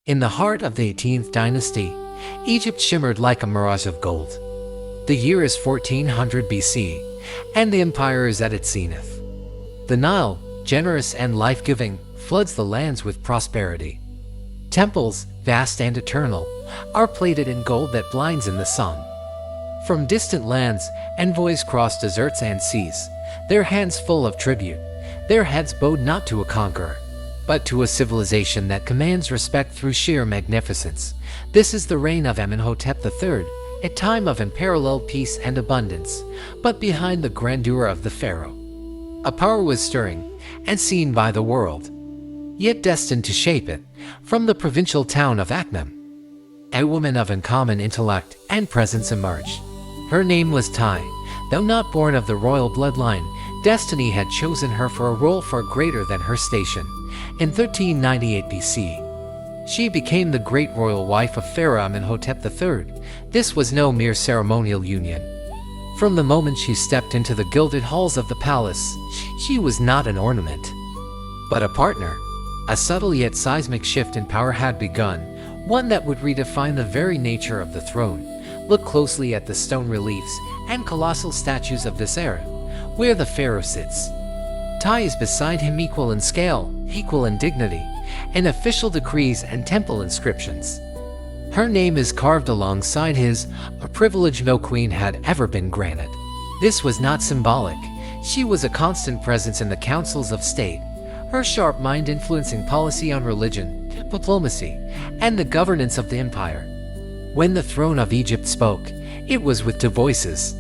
In the heart of the 18th Dynasty, Egypt shimmered like a mirage of gold. The year is 1400 BC, and the empire is at its zenith. The Nile, generous and life-giving, floods the lands with prosperity. Temples, vast and eternal, are plated in gold that blinds in the sun. From distant lands, envoys cross deserts and seas, their hands full of tribute, their heads bowed not to a conqueror, but to a civilization that commands respect through sheer magnificence. This is the reign of Amenhotep III, a time of unparalleled peace and abundance, but behind the grandeur of the pharaoh, a power was stirring and seen by the world, yet destined to shape it. From the provincial town of Akhmim, a woman of uncommon intellect and presence emerged. Her name was Tiye. Though not born of the royal bloodline, destiny had chosen her for a role far greater than her station. In 1398 BC, she became the great royal wife of Pharaoh Amenhotep III. This was no mere ceremonial union. From the moment she stepped into the gilded halls of the palace, she was not an ornament, but a partner. A subtle yet seismic shift in power had begun, one that would redefine the very nature of the throne. Look closely at the stone reliefs and colossal statues of this era, where the pharaoh sits. Tiye is beside him, equal in scale, equal in dignity, in official decrees and temple inscriptions. Her name is carved alongside his, a privilege no queen had ever been granted. This was not symbolic. She was a constant presence in the councils of state, her sharp mind influencing policy on religion, diplomacy, and the governance of the empire. When the throne of Egypt spoke, it was with two voices,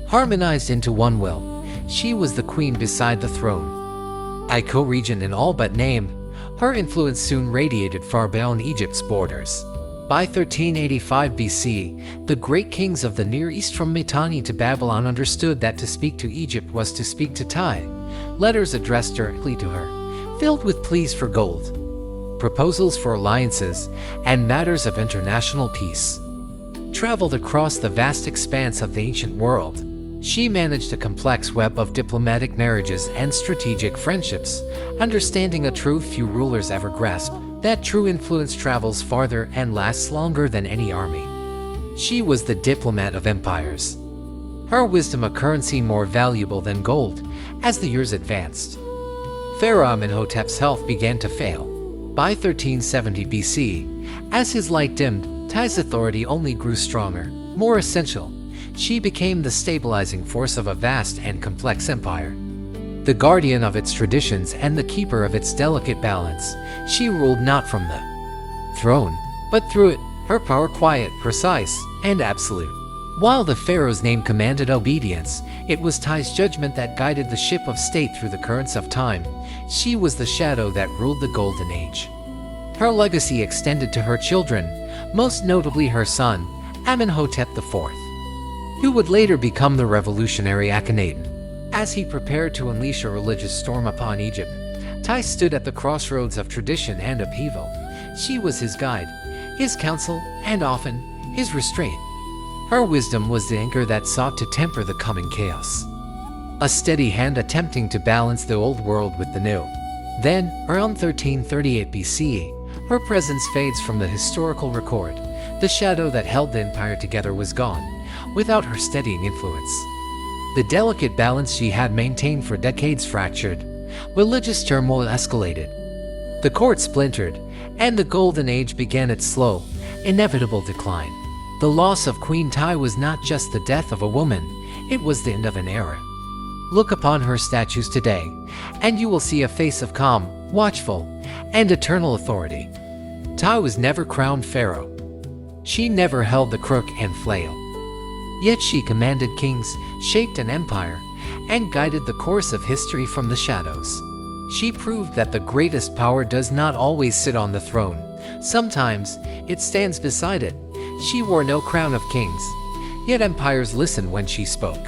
harmonized into one will. She was the queen beside the throne, a co-regent in all but name. Her influence soon radiated far beyond Egypt's borders. By 1385 BC, the great kings of the Near East from Mitanni to Babylon understood that to speak to Egypt was to speak to Tiye. Letters addressed directly to her, filled with pleas for gold, proposals for alliances, and matters of international peace, traveled across the vast expanse of the ancient world. She managed a complex web of diplomatic marriages and strategic friendships, understanding a truth few rulers ever grasp, that true influence travels farther and lasts longer than any army. She was the diplomat of empires, her wisdom a currency more valuable than gold. As the years advanced, Pharaoh Amenhotep's health began to fail. By 1370 BC, as his light dimmed, Tiye's authority only grew stronger, more essential. She became the stabilizing force of a vast and complex empire, the guardian of its traditions and the keeper of its delicate balance. She ruled not from the throne, but through it, her power quiet, precise, and absolute. While the pharaoh's name commanded obedience, it was Tiye's judgment that guided the ship of state through the currents of time. She was the shadow that ruled the Golden Age. Her legacy extended to her children, most notably her son, Amenhotep IV, who would later become the revolutionary Akhenaten. As he prepared to unleash a religious storm upon Egypt, Tiye stood at the crossroads of tradition and upheaval. She was his guide, his counsel, and often his restraint. Her wisdom was the anchor that sought to temper the coming chaos, a steady hand attempting to balance the old world with the new. Then, around 1338 BC, her presence fades from the historical record. The shadow that held the empire together was gone. Without her steadying influence, the delicate balance she had maintained for decades fractured. Religious turmoil escalated, the court splintered, and the Golden Age began its slow, inevitable decline. The loss of Queen Tiye was not just the death of a woman, it was the end of an era. Look upon her statues today, and you will see a face of calm, watchful, and eternal authority. Tiye was never crowned pharaoh. She never held the crook and flail. Yet she commanded kings, shaped an empire, and guided the course of history from the shadows. She proved that the greatest power does not always sit on the throne. Sometimes, it stands beside it. She wore no crown of kings, yet empires listened when she spoke.